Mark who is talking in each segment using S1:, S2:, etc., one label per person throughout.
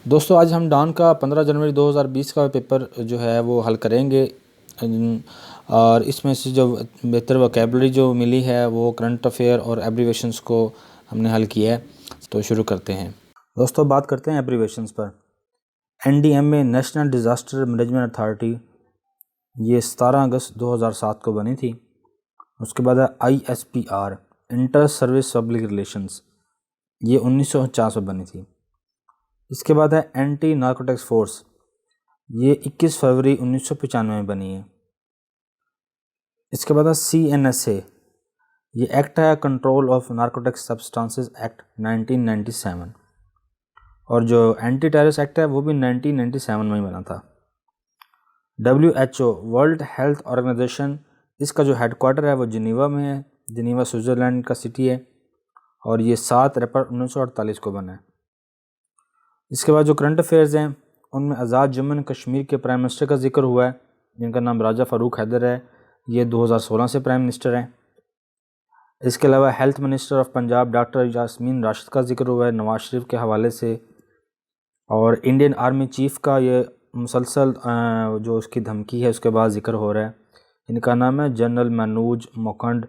S1: दोस्तों आज हम डॉन का 15 जनवरी 2020 का पेपर जो है वो हल करेंगे। और इसमें से जो बेहतर वोकैबुलरी जो मिली है वो करंट अफेयर और एब्रीवेशंस को हमने हल किया है। तो शुरू करते हैं। दोस्तों बात करते हैं एब्रीवेशंस पर। NDMA national disaster management authority ये 17 अगस्त 2007 को बनी थी। उसके बाद है ISPR inter service public relations, ये 1949 में बनी थी। इसके बाद है एंटी नार्कोटिक्स फोर्स, ये 21 फरवरी 1995 में बनी है। इसके बाद है CNSA, ये एक्ट है control of narcotics substances act 1997। और जो एंटी टेररिस्ट एक्ट है वो भी 1997 में ही बना था। WHO वर्ल्ड हेल्थ ऑर्गेनाइजेशन, इसका जो हेडक्वार्टर है वो जिनीवा में है। जिनीवा स्विट्ज़रलैंड का सिटी है और ये 7 अप्रैल 1948 को बना है। इसके बाद जो करंट अफेयर्स हैं उनमें आज़ाद जम्मू एंड कश्मीर के प्राइम मिनिस्टर का जिक्र हुआ है, जिनका नाम राजा फ़ारूक हैदर है। ये 2016 से प्राइम मिनिस्टर हैं। इसके अलावा health minister of Punjab doctor Yasmin Rashid का जिक्र हुआ है नवाज शरीफ के हवाले से। और इंडियन आर्मी चीफ़ का ये मुसलसल जो उसकी धमकी है उसके बाद जिक्र हो रहा है। इनका नाम है जनरल मनोज मुकुंद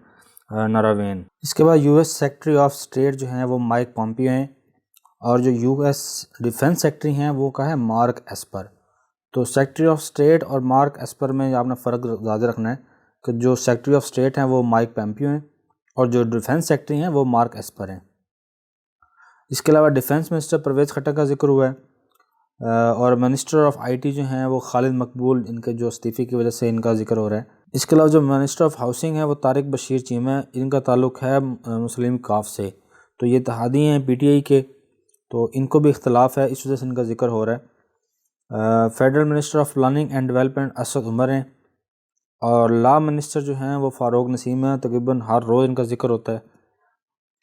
S1: नरवणे। इसके बाद US सेक्रेटरी ऑफ स्टेट जो हैं वो माइक पॉम्पियो हैं। और जो US डिफेंस सेक्रेटरी हैं वो का है मार्क एस्पर। तो सेक्रेटरी ऑफ स्टेट और मार्क एस्पर में आपने फ़र्क ज़्यादा रखना है कि जो सेक्रेटरी ऑफ स्टेट हैं वो माइक पॉम्पियो हैं और जो डिफेंस सेक्रेटरी हैं वो मार्क एस्पर हैं। इसके अलावा डिफेंस मिनिस्टर परवेज़ खट्टर का जिक्र हुआ है। और मिनिस्टर ऑफ IT जो हैं वो खालिद मकबूल, इनके जो इस्तीफ़े की वजह से इनका जिक्र हो रहा है। इसके अलावा जो मिनिस्टर ऑफ हाउसिंग है वो तारिक बशीर चीमा है। इनका ताल्लुक़ है मुस्लिम काफ से। तो ये इत्तेहादी हैं PTI के, तो इनको भी इख्तलाफ है, इस वजह से इनका जिक्र हो रहा है। Federal minister of planning and development Asad Umar हैं। और लॉ मिनिस्टर जो हैं वो फ़ारूक नसीम है। तकरीबन हर रोज़ इनका जिक्र होता है।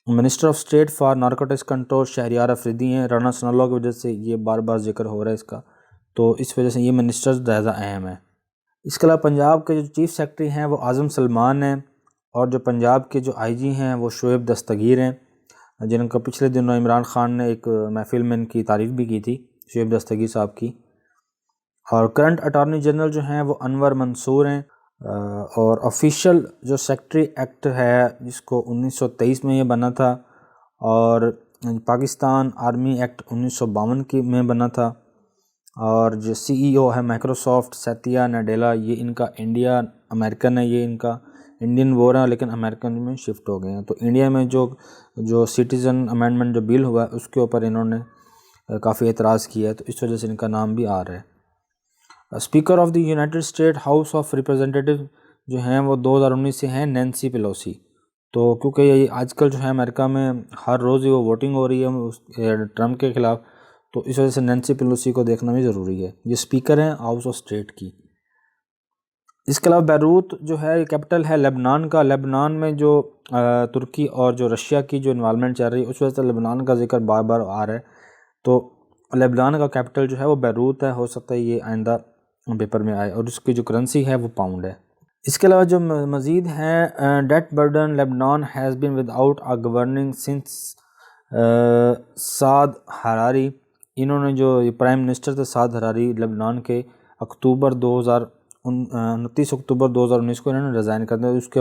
S1: Minister of state for narcotics control Shehryar Afridi हैं। राना सनाउल्लाह की वजह से ये बार बार जिक्र हो रहा है इसका, तो इस वजह से ये मिनिस्टर्स ज़्यादा अहम है। इसके अलावा पंजाब के जो चीफ़ सेक्रेटरी हैं वो आज़म सलमान हैं। और जो पंजाब के जो IG हैं वो शोएब दस्तगीर हैं, जिनका पिछले दिनों इमरान ख़ान ने एक महफिल में इनकी तारीफ़ भी की थी, शोएब दस्तगीर साहब की। और करंट अटॉर्नी जनरल जो हैं वो अनवर मंसूर हैं। और ऑफिशियल जो सेक्रेटरी एक्ट है जिसको 1923 में ये बना था। और पाकिस्तान आर्मी एक्ट 1952 की में बना था। और जो CEO है माइक्रोसॉफ्ट सत्या नडेला, ये इनका इंडिया अमेरिकन है, ये इनका इंडियन वो रहा लेकिन अमेरिकन में शिफ्ट हो गए हैं। तो इंडिया में जो सिटीज़न अमेंडमेंट जो बिल हुआ है उसके ऊपर इन्होंने काफ़ी एतराज़ किया है, तो इस वजह से इनका नाम भी आ रहा है। Speaker of the United state house of representative जो हैं वो 2019 से हैं नैन्सी पेलोसी। तो क्योंकि ये आजकल जो है अमेरिका में हर रोज़ ही वो वोटिंग हो रही है ट्रम्प के ख़िलाफ़, तो इस वजह से नैन्सी पेलोसी को देखना भी ज़रूरी है। ये स्पीकर हैं हाउस ऑफ स्टेट की। इसके अलावा बैरूत जो है कैपिटल है लेबनान का। लेबनान में जो तुर्की और जो रशिया की जो इन्वॉल्वमेंट चल रही है उस वजह से लेबनान का जिक्र बार बार आ रहा है। तो लेबनान का कैपिटल जो है वो बैरूत है। हो सकता है ये आइंदा पेपर में आए। और उसकी जो करेंसी है वो पाउंड है। इसके अलावा जो मज़ीद हैं debt burden Lebanon has been without a governing since Saad Hariri. इन्होंने जो प्राइम मिनिस्टर थे साद हरारी लेबनान के 29 अक्टूबर 2019 को इन्होंने रिज़ाइन कर दिया। उसके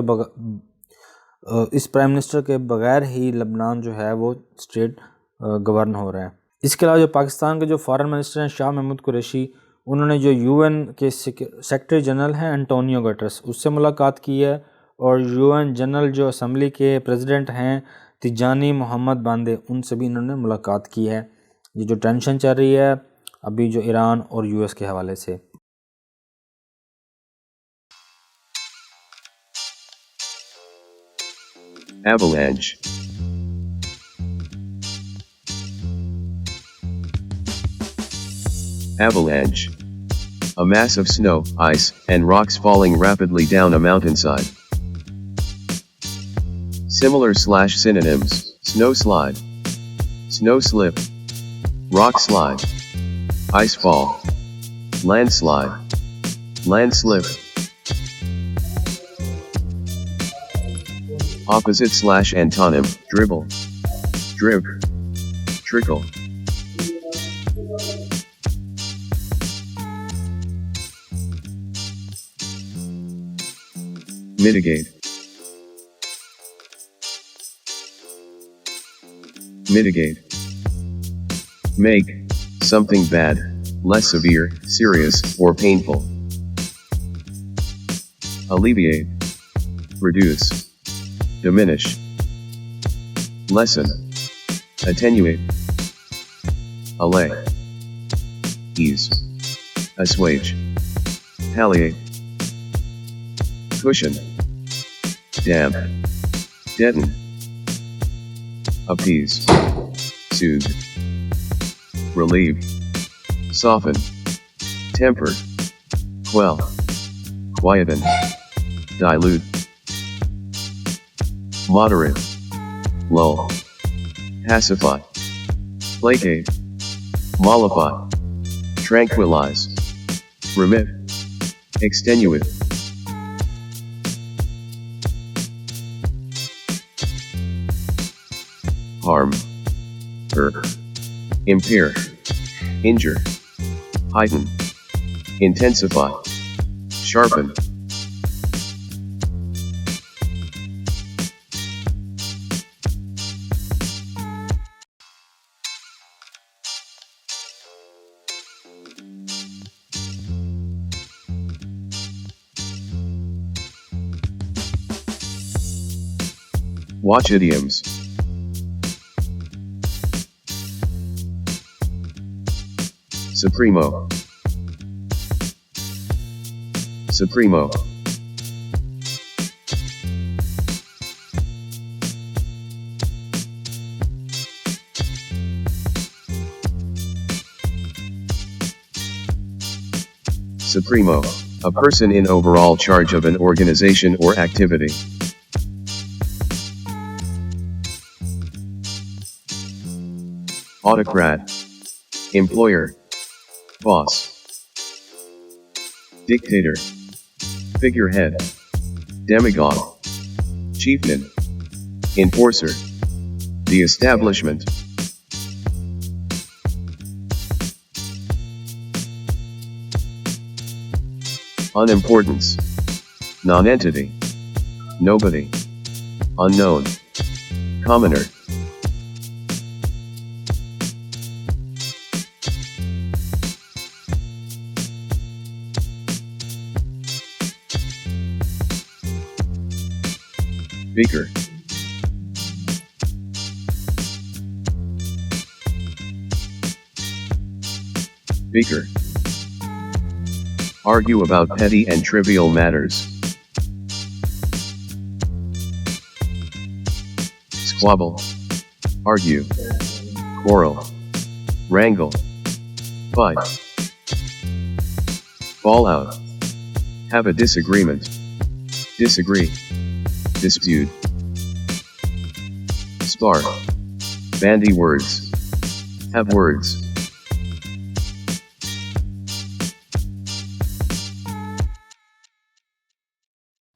S1: इस प्राइम मिनिस्टर के बगैर ही लेबनान जो है वो स्टेट गवर्न हो रहा है। इसके अलावा जो पाकिस्तान के जो फॉरेन मिनिस्टर हैं शाह महमूद कुरैशी, उन्होंने जो UN के सेक्रेटरी जनरल हैं एंटोनियो गटर्स उससे मुलाकात की है। और UN जनरल जो असम्बली के प्रेसिडेंट हैं तिजानी मोहम्मद बांदे, उनसे भी इन्होंने मुलाकात की है। ये जो टेंशन चल रही है अभी जो ईरान और US के हवाले से।
S2: Avalanche. Avalanche. A mass of snow, ice, and rocks falling rapidly down a mountainside. Similar/synonyms: snow slide, snow slip, rock slide, ice fall, landslide, landslip. Opposite/antonym: dribble, drip, trickle. Mitigate. Mitigate. Make something bad less severe, serious, or painful. Alleviate. Reduce. Diminish. Lessen. Attenuate. Allay. Ease. Assuage. Palliate. Cushion. Damp. Deaden. Appease. Soothe. Relieve. Soften. Temper. Quell. Quieten. Dilute. Moderate. Lull. Pacify. Placate. Mollify. Tranquilize. Remit. Extenuate. Harm. Hurt. Impair. Injure. Heighten. Intensify. Sharpen. Watch idioms. Supremo. Supremo. Supremo, a person in overall charge of an organization or activity. Autocrat. Employer. Boss. Dictator. Figurehead. Demagogue. Chieftain. Enforcer. The establishment. Unimportance. Nonentity. Nobody. Unknown. Commoner. Speaker. Speaker. Argue about petty and trivial matters. Squabble. Argue. Quarrel. Wrangle. Fight. Fall out. Have a disagreement. Disagree. Dispute. Spar. Bandy words. Have words.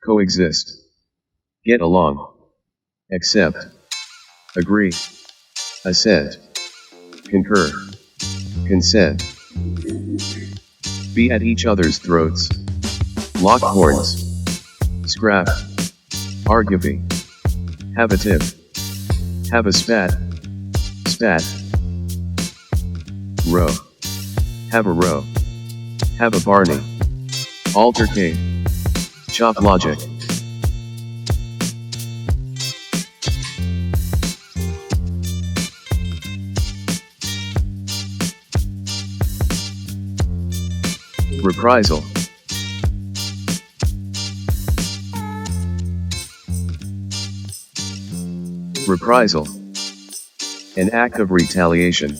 S2: Coexist. Get along. Accept. Agree. Assent. Concur. Consent. Be at each other's throats. Lock horns. Scrap. Arguably. Have a tip. Have a spat. Spat. Row. Have a row. Have a Barney. Altercate. Chop logic. Reprisal. Reprisal. An act of retaliation.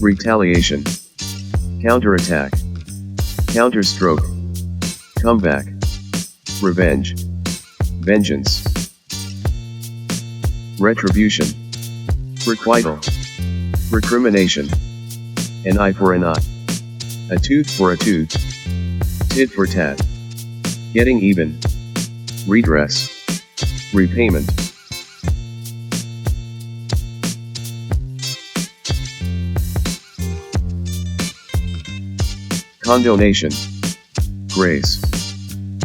S2: Retaliation. Counterattack. Counterstroke. Comeback. Revenge. Vengeance. Retribution. Requital. Recrimination. An eye for an eye. A tooth for a tooth. Tit for tat. Getting even. Redress. Repayment. condonation, grace,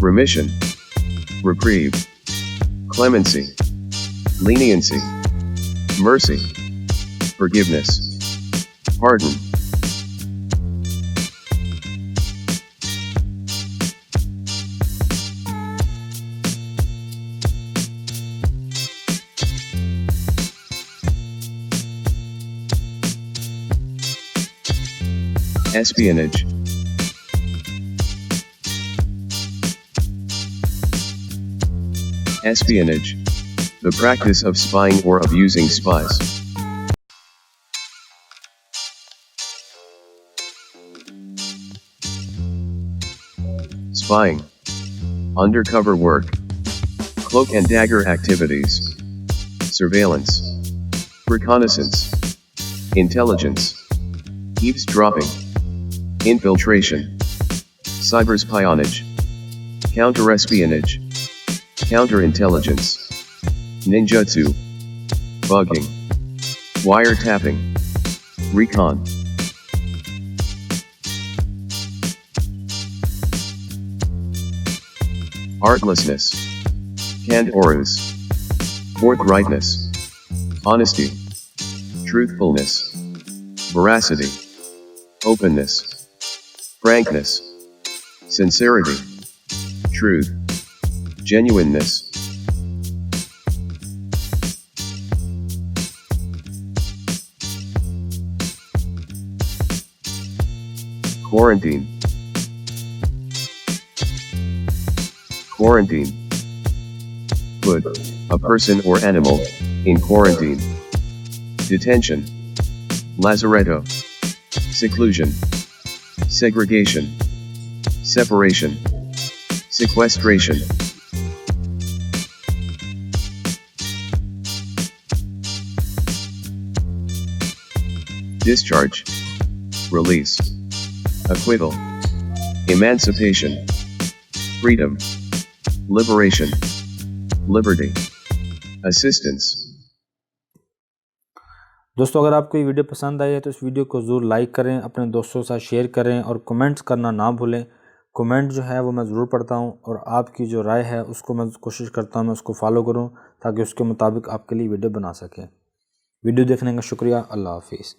S2: remission, reprieve, clemency, leniency, mercy, forgiveness, pardon. Espionage. Espionage. The practice of spying or of using spies. Spying. Undercover work. Cloak and dagger activities. Surveillance. Reconnaissance. Intelligence. Eavesdropping. Infiltration. Cyberspionage. Counterespionage. Counterintelligence. Ninjutsu. Bugging. Wiretapping. Recon. Artlessness. Candorous. Forthrightness. Honesty. Truthfulness. Veracity. Openness. Frankness. Sincerity. Truth. Genuineness. Quarantine. Quarantine. Put a person or animal in quarantine. Detention. Lazaretto. Seclusion. Segregation. Separation. Sequestration. Discharge. Release. Acquittal. Emancipation. Freedom. Liberation. Liberty. Assistance.
S1: दोस्तों अगर आपको ये video पसंद आई है तो इस video को ज़रूर लाइक करें, अपने दोस्तों के साथ शेयर करें और कमेंट्स करना ना भूलें। कमेंट जो है वो मैं ज़रूर पढ़ता हूँ और आपकी जो राय है उसको मैं कोशिश करता हूँ मैं उसको फॉलो करूँ ताकि उसके मुताबिक आपके लिए वीडियो बना सकें। वीडियो देखने का शुक्रिया। अल्लाह हाफिज़।